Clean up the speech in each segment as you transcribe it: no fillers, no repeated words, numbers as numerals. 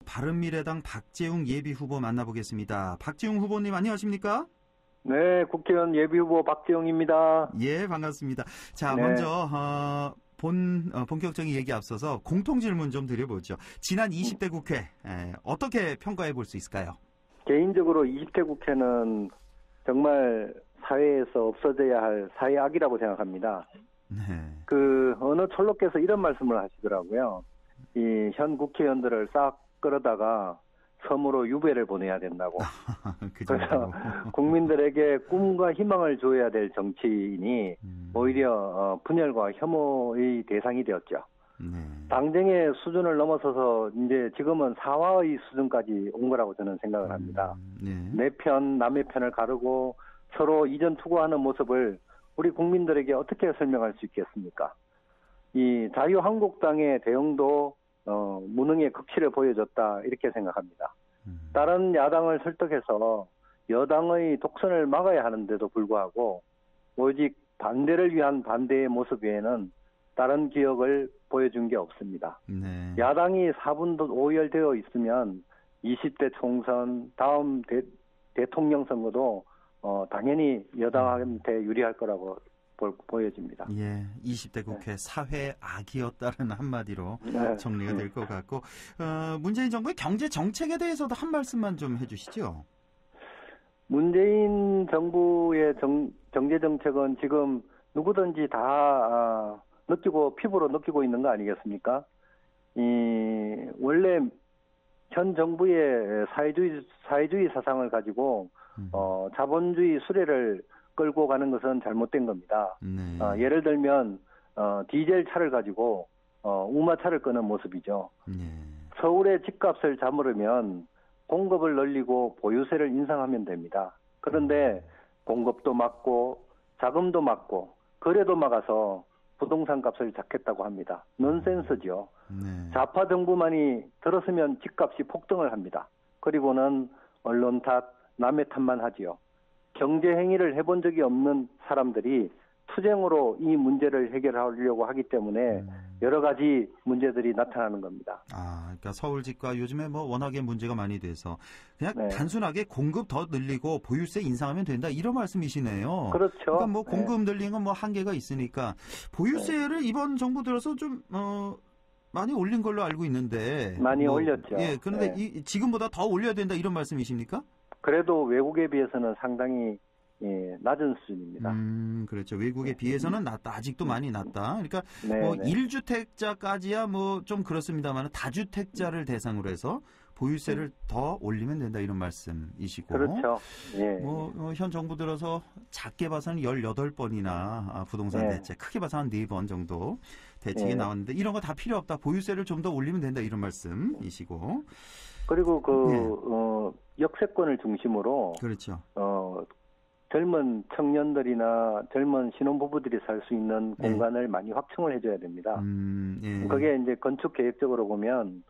바른미래당 박재웅 예비후보 만나보겠습니다. 박재웅 후보님 안녕하십니까? 네, 국회의원 예비후보 박재웅입니다. 예, 반갑습니다. 자, 네. 먼저 본격적인 얘기 앞서서 공통 질문 좀 드려보죠. 지난 20대 국회 어떻게 평가해 볼 수 있을까요? 개인적으로 20대 국회는 정말 사회에서 없어져야 할 사회악이라고 생각합니다. 네. 어느 촌로께서 이런 말씀을 하시더라고요. 이 현 국회의원들을 싹 끌어다가 섬으로 유배를 보내야 된다고. 그래서 국민들에게 꿈과 희망을 줘야 될 정치인이 오히려 분열과 혐오의 대상이 되었죠. 네. 당정의 수준을 넘어서서 이제 지금은 사화의 수준까지 온 거라고 저는 생각을 합니다. 네. 내 편, 남의 편을 가르고 서로 이전 투구하는 모습을 우리 국민들에게 어떻게 설명할 수 있겠습니까? 이 자유한국당의 대응도 무능의 극치를 보여줬다 이렇게 생각합니다. 다른 야당을 설득해서 여당의 독선을 막아야 하는데도 불구하고 오직 반대를 위한 반대의 모습 외에는 다른 기억을 보여준 게 없습니다. 네. 야당이 4분도 오열되어 있으면 20대 총선 다음 대통령 선거도 당연히 여당한테 유리할 거라고 보여집니다. 예, 20대 국회 사회 악이었다는 한마디로 정리가 될 것 같고 문재인 정부의 경제 정책에 대해서도 한 말씀만 좀 해주시죠. 문재인 정부의 경제 정책은 지금 누구든지 다 느끼고 피부로 느끼고 있는 거 아니겠습니까? 원래 현 정부의 사회주의 사상을 가지고 자본주의 수레를 끌고 가는 것은 잘못된 겁니다. 네. 예를 들면 디젤 차를 가지고 우마차를 끄는 모습이죠. 네. 서울의 집값을 잡으려면 공급을 늘리고 보유세를 인상하면 됩니다. 그런데 공급도 막고 자금도 막고 거래도 막아서 부동산 값을 잡겠다고 합니다. 넌센스죠. 네. 좌파 정부만이 들었으면 집값이 폭등을 합니다. 그리고는 언론 탓, 남의 탓만 하지요. 경제 행위를 해본 적이 없는 사람들이 투쟁으로 이 문제를 해결하려고 하기 때문에 여러 가지 문제들이 나타나는 겁니다. 그러니까 서울집과 요즘에 워낙에 문제가 많이 돼서 그냥 네. 단순하게 공급 더 늘리고 보유세 인상하면 된다 이런 말씀이시네요. 그렇죠. 그러니까 공급 늘리는 건 한계가 있으니까 보유세를 이번 정부 들어서 좀 많이 올린 걸로 알고 있는데 많이 올렸죠. 예, 그런데 지금보다 더 올려야 된다 이런 말씀이십니까? 그래도 외국에 비해서는 상당히 낮은 수준입니다. 그렇죠. 외국에 비해서는 낮다. 아직도 많이 낮다. 그러니까 네, 1주택자까지야 좀 그렇습니다만 다주택자를 대상으로 해서 보유세를 더 올리면 된다 이런 말씀이시고. 그렇죠. 예. 현 정부 들어서 작게 봐서는 18번이나 부동산 대책, 크게 봐서 한 4번 정도 대책이 나왔는데 이런 거 다 필요 없다. 보유세를 좀 더 올리면 된다 이런 말씀이시고. 그리고 역세권을 중심으로 그렇죠. 젊은 청년들이나 젊은 신혼부부들이 살 수 있는 공간을 많이 확충을 해줘야 됩니다. 그게 이제 건축 계획적으로 보면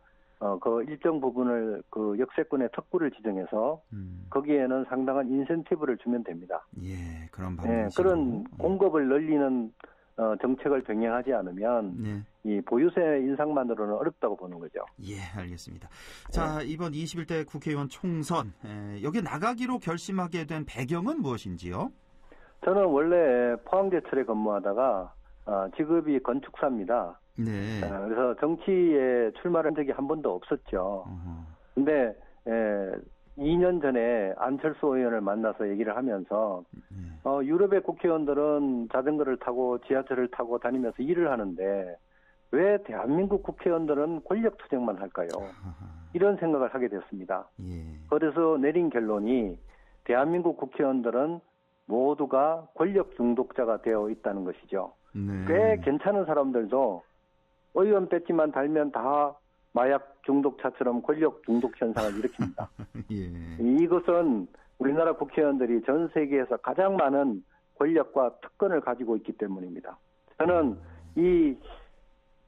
그 일정 부분을 그 역세권의 특구를 지정해서 거기에는 상당한 인센티브를 주면 됩니다. 예, 그런 방법이시고. 그런 공급을 늘리는 정책을 병행하지 않으면 이 보유세 인상만으로는 어렵다고 보는 거죠. 예, 알겠습니다. 자, 이번 21대 국회의원 총선 여기 나가기로 결심하게 된 배경은 무엇인지요? 저는 원래 포항제철에 근무하다가 직업이 건축사입니다. 네. 그래서 정치에 출마한 적이 한 번도 없었죠. 근데 2년 전에 안철수 의원을 만나서 얘기를 하면서 유럽의 국회의원들은 자전거를 타고 지하철을 타고 다니면서 일을 하는데 왜 대한민국 국회의원들은 권력 투쟁만 할까요? 이런 생각을 하게 됐습니다. 그래서 내린 결론이 대한민국 국회의원들은 모두가 권력 중독자가 되어 있다는 것이죠. 꽤 괜찮은 사람들도 의원 배지만 달면 다 마약 중독자처럼 권력 중독 현상을 일으킵니다. 이것은 우리나라 국회의원들이 전 세계에서 가장 많은 권력과 특권을 가지고 있기 때문입니다. 저는 이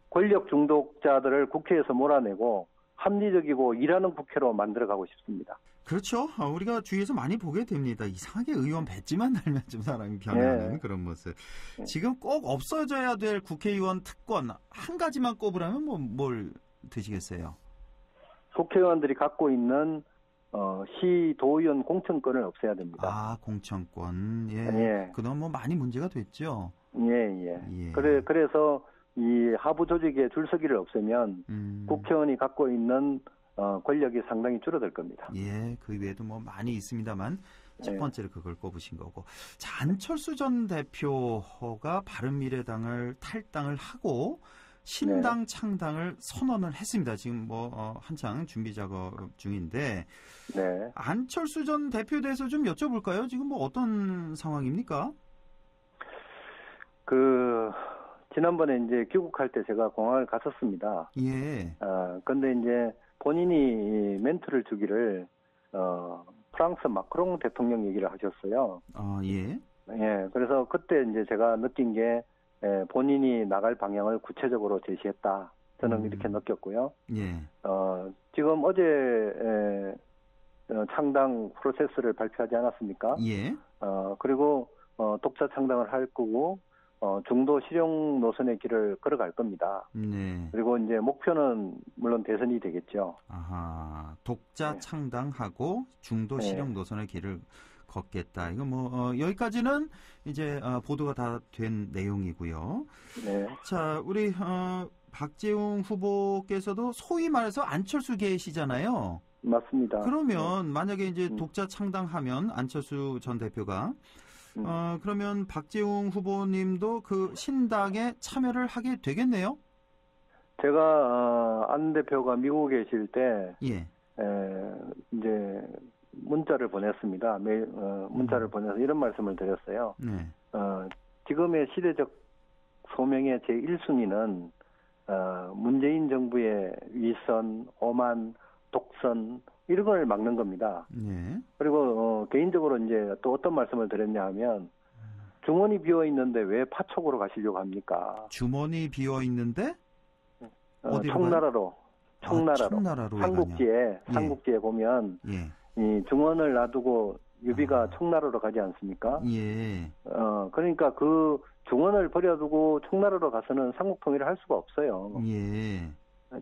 권력 중독자들을 국회에서 몰아내고 합리적이고 일하는 국회로 만들어가고 싶습니다. 그렇죠. 우리가 주위에서 많이 보게 됩니다. 이상하게 의원 배지만 달면 좀 사람이 변하는 그런 모습. 지금 꼭 없어져야 될 국회의원 특권 한 가지만 꼽으라면 뭘 드시겠어요? 국회의원들이 갖고 있는 시도의원 공천권을 없애야 됩니다. 아, 공천권. 예. 예. 그동안 뭐 많이 문제가 됐죠. 예. 그래서 이 하부 조직의 줄서기를 없애면 국회의원이 갖고 있는 권력이 상당히 줄어들 겁니다. 예, 그 외에도 뭐 많이 있습니다만 첫 번째로 그걸 꼽으신 거고. 자, 안철수 전 대표가 바른미래당을 탈당을 하고 신당 창당을 선언을 했습니다. 지금 뭐 한창 준비 작업 중인데 안철수 전 대표에 대해서 좀 여쭤볼까요? 지금 뭐 어떤 상황입니까? 지난번에 이제 귀국할 때 제가 공항을 갔었습니다. 예. 근데 이제 본인이 멘트를 주기를 프랑스 마크롱 대통령 얘기를 하셨어요. 예. 예. 그래서 그때 이제 제가 느낀 게 본인이 나갈 방향을 구체적으로 제시했다. 저는 이렇게 느꼈고요. 예. 지금 어제 창당 프로세스를 발표하지 않았습니까? 예. 그리고 독자 창당을 할 거고 중도 실용 노선의 길을 걸어갈 겁니다. 네. 그리고 이제 목표는 물론 대선이 되겠죠. 아하. 독자 창당하고 중도 실용 노선의 길을 걷겠다. 이거 뭐 여기까지는 이제 보도가 다 된 내용이고요. 네. 자, 우리 박재웅 후보께서도 소위 말해서 안철수계시잖아요. 맞습니다. 그러면 만약에 이제 독자 창당하면 안철수 전 대표가 그러면 박재웅 후보님도 그 신당에 참여를 하게 되겠네요? 제가 안 대표가 미국에 계실 때 예. 이제 문자를 보냈습니다. 매일 문자를 보내서 이런 말씀을 드렸어요. 네. 지금의 시대적 소명의 제1순위는 문재인 정부의 위선, 오만, 독선 이런 걸 막는 겁니다. 네. 그리고 개인적으로 이제 또 어떤 말씀을 드렸냐 하면 주머니 비어 있는데 왜 파촉으로 가시려고 합니까? 주머니 비어 있는데 청나라로 삼국지에 삼국지에 보면 이 중원을 놔두고 유비가 청나라로 가지 않습니까? 예. 그러니까 그 중원을 버려두고 청나라로 가서는 삼국 통일을 할 수가 없어요. 예.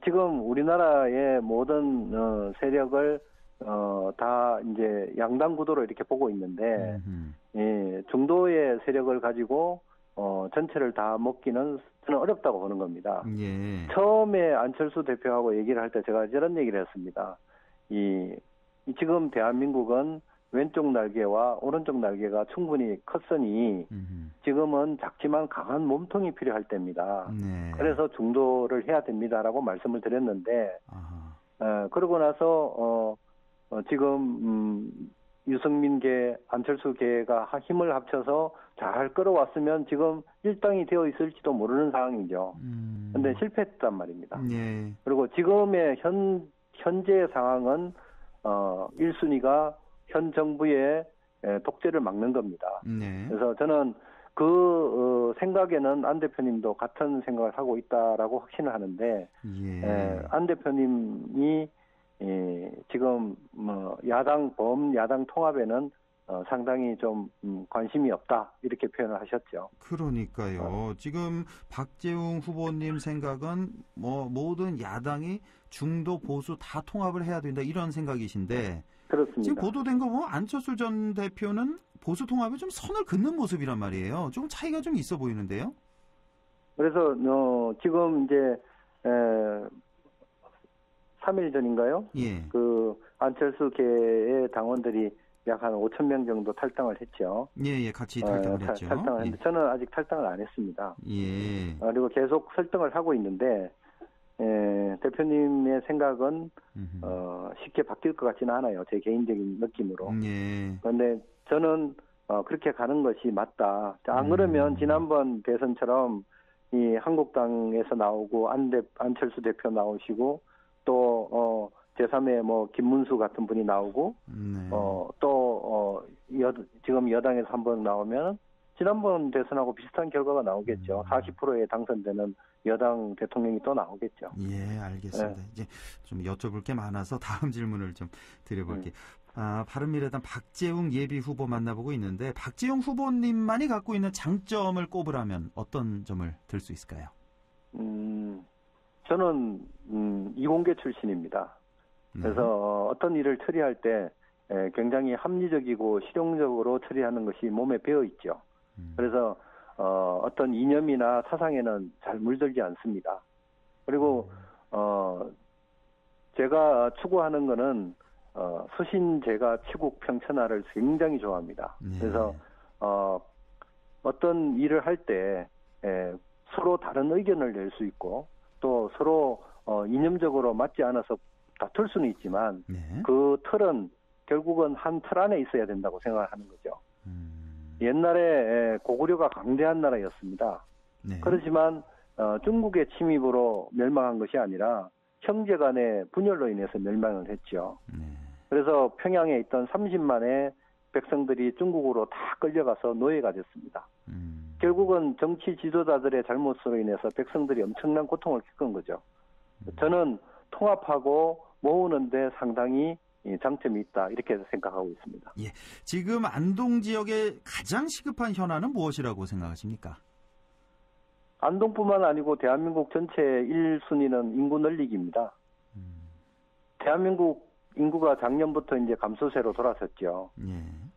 지금 우리나라의 모든 세력을 다 이제 양당 구도로 이렇게 보고 있는데 중도의 세력을 가지고 전체를 다 먹기는 저는 어렵다고 보는 겁니다. 예. 처음에 안철수 대표하고 얘기를 할 때 제가 이런 얘기를 했습니다. 지금 대한민국은 왼쪽 날개와 오른쪽 날개가 충분히 컸으니 지금은 작지만 강한 몸통이 필요할 때입니다. 네. 그래서 중도를 해야 됩니다라고 말씀을 드렸는데 그러고 나서 지금 유승민계, 안철수계가 힘을 합쳐서 잘 끌어왔으면 지금 일당이 되어 있을지도 모르는 상황이죠. 그런데 실패했단 말입니다. 네. 그리고 지금의 현재 상황은 1순위가 현 정부의 독재를 막는 겁니다. 네. 그래서 저는 그 생각에는 안 대표님도 같은 생각을 하고 있다라고 확신을 하는데 안 대표님이 지금 야당 범야당 통합에는 상당히 좀 관심이 없다 이렇게 표현을 하셨죠. 그러니까요. 지금 박재웅 후보님 생각은 뭐 모든 야당이 중도 보수 다 통합을 해야 된다 이런 생각이신데 그렇습니다. 지금 보도된 거 보면 안철수 전 대표는 보수 통합에 좀 선을 긋는 모습이란 말이에요. 좀 차이가 좀 있어 보이는데요. 그래서 지금 이제 3일 전인가요? 예. 그 안철수계의 당원들이 약 한 5천 명 정도 탈당을 했죠. 예, 같이 탈당을 했죠. 탈당을 했는데 저는 아직 탈당을 안 했습니다. 예. 그리고 계속 설득을 하고 있는데 대표님의 생각은 쉽게 바뀔 것 같지는 않아요. 제 개인적인 느낌으로. 예. 그런데 저는 그렇게 가는 것이 맞다. 안 그러면 지난번 대선처럼 이 한국당에서 나오고 안철수 대표 나오시고 또 제3의 뭐 김문수 같은 분이 나오고 지금 여당에서 한번 나오면 지난번 대선하고 비슷한 결과가 나오겠죠. 40%에 당선되는 여당 대통령이 또 나오겠죠. 예, 알겠습니다. 이제 좀 여쭤볼 게 많아서 다음 질문을 좀 드려볼게요. 바른미래당 박재웅 예비 후보 만나보고 있는데 박재웅 후보님만이 갖고 있는 장점을 꼽으라면 어떤 점을 들 수 있을까요? 저는 이공계 출신입니다. 그래서 어떤 일을 처리할 때 굉장히 합리적이고 실용적으로 처리하는 것이 몸에 배어 있죠. 그래서 어떤 이념이나 사상에는 잘 물들지 않습니다. 그리고 제가 추구하는 거는 수신제가 치국 평천하를 굉장히 좋아합니다. 그래서 어떤 일을 할 때 서로 다른 의견을 낼 수 있고 또 서로 이념적으로 맞지 않아서 다툴 수는 있지만 그 틀은 결국은 한 틀 안에 있어야 된다고 생각하는 거죠. 옛날에 고구려가 강대한 나라였습니다. 그렇지만 중국의 침입으로 멸망한 것이 아니라 형제 간의 분열로 인해서 멸망을 했죠. 그래서 평양에 있던 30만의 백성들이 중국으로 다 끌려가서 노예가 됐습니다. 결국은 정치 지도자들의 잘못으로 인해서 백성들이 엄청난 고통을 겪은 거죠. 저는 통합하고 모으는데 상당히 장점이 있다 이렇게 생각하고 있습니다. 예, 지금 안동 지역의 가장 시급한 현안은 무엇이라고 생각하십니까? 안동뿐만 아니고 대한민국 전체 1순위는 인구 늘리기입니다. 대한민국 인구가 작년부터 이제 감소세로 돌아섰죠.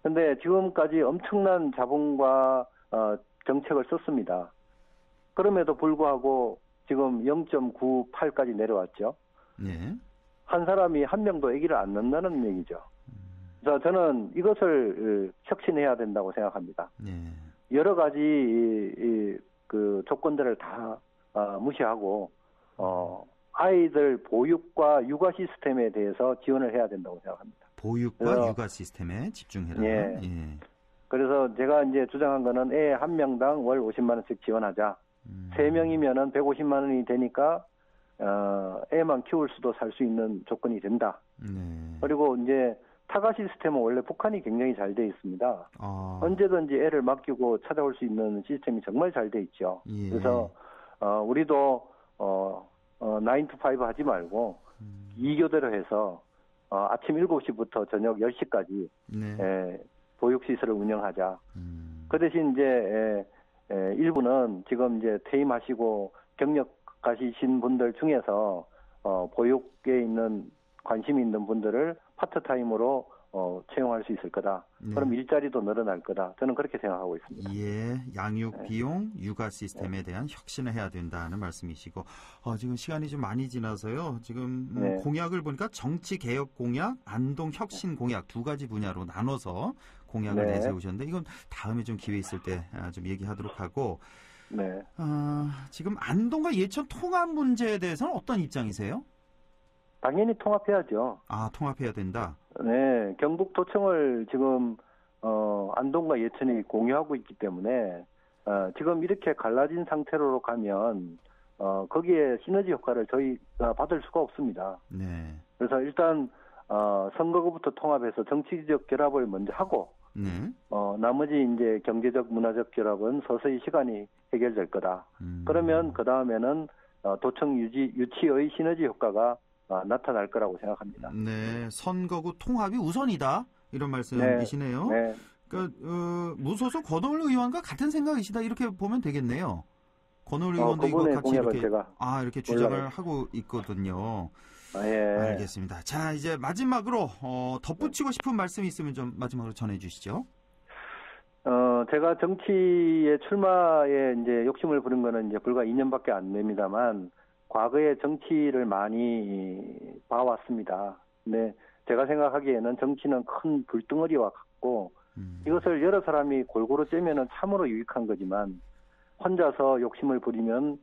그런데 지금까지 엄청난 자본과 정책을 썼습니다. 그럼에도 불구하고 지금 0.98까지 내려왔죠. 한 사람이 한 명도 아기를 안 낳는다는 얘기죠. 그래서 저는 이것을 혁신해야 된다고 생각합니다. 여러 가지 그 조건들을 다 무시하고 아이들 보육과 육아 시스템에 대해서 지원을 해야 된다고 생각합니다. 보육과 육아 시스템에 집중해라. 그래서 제가 이제 주장한 거는 애 한 명당 월 50만 원씩 지원하자. 3명이면은 150만 원이 되니까 애만 키울 수도 살 수 있는 조건이 된다. 그리고 이제 타가 시스템은 원래 북한이 굉장히 잘 돼 있습니다. 언제든지 애를 맡기고 찾아올 수 있는 시스템이 정말 잘 돼 있죠. 그래서 우리도 9 to 5 하지 말고 2교대로 해서 아침 7시부터 저녁 10시까지 보육시설을 운영하자. 그 대신 이제 일부는 지금 이제 퇴임하시고 경력 가시신 분들 중에서 보육에 있는 관심이 있는 분들을 파트타임으로 채용할 수 있을 거다. 그럼 일자리도 늘어날 거다. 저는 그렇게 생각하고 있습니다. 양육 비용, 육아 시스템에 대한 혁신을 해야 된다는 말씀이시고 지금 시간이 좀 많이 지나서요. 지금 공약을 보니까 정치 개혁 공약, 안동 혁신 공약 두 가지 분야로 나눠서 공약을 내세우셨는데 이건 다음에 좀 기회 있을 때 좀 얘기하도록 하고 지금 안동과 예천 통합 문제에 대해서는 어떤 입장이세요? 당연히 통합해야죠. 통합해야 된다. 네, 경북도청을 지금 안동과 예천이 공유하고 있기 때문에 지금 이렇게 갈라진 상태로 가면 거기에 시너지 효과를 저희가 받을 수가 없습니다. 그래서 일단 선거구부터 통합해서 정치적 결합을 먼저 하고 나머지 이제 경제적, 문화적 결합은 서서히 시간이 해결될 거다. 그러면 그 다음에는 도청 유치의 시너지 효과가 나타날 거라고 생각합니다. 선거구 통합이 우선이다 이런 말씀이시네요. 그러니까 무소속 권오을 의원과 같은 생각이시다 이렇게 보면 되겠네요. 권오을 의원도 이거 같이 이렇게 주장을 하고 있거든요. 알겠습니다. 자, 이제 마지막으로 덧붙이고 싶은 말씀이 있으면 좀 마지막으로 전해주시죠. 제가 정치에 출마에 이제 욕심을 부린 거는 이제 불과 2년밖에 안 됩니다만 과거에 정치를 많이 봐왔습니다. 근데 제가 생각하기에는 정치는 큰 불덩어리와 같고 이것을 여러 사람이 골고루 쬐면은 참으로 유익한 거지만 혼자서 욕심을 부리면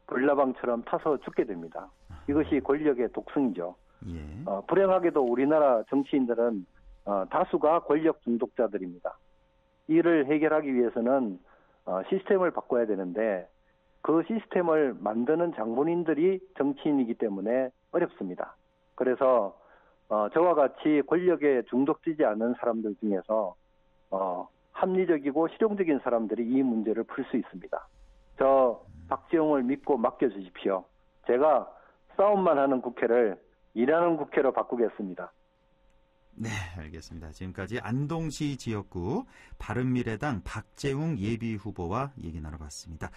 불나방처럼 타서 죽게 됩니다. 이것이 권력의 독성이죠. 불행하게도 우리나라 정치인들은 다수가 권력 중독자들입니다. 이를 해결하기 위해서는 시스템을 바꿔야 되는데 그 시스템을 만드는 장본인들이 정치인이기 때문에 어렵습니다. 그래서 저와 같이 권력에 중독되지 않은 사람들 중에서 합리적이고 실용적인 사람들이 이 문제를 풀 수 있습니다. 저 박지용을 믿고 맡겨주십시오. 제가 싸움만 하는 국회를 일하는 국회로 바꾸겠습니다. 네, 알겠습니다. 지금까지 안동시 지역구 바른미래당 박재웅 예비후보와 얘기 나눠봤습니다.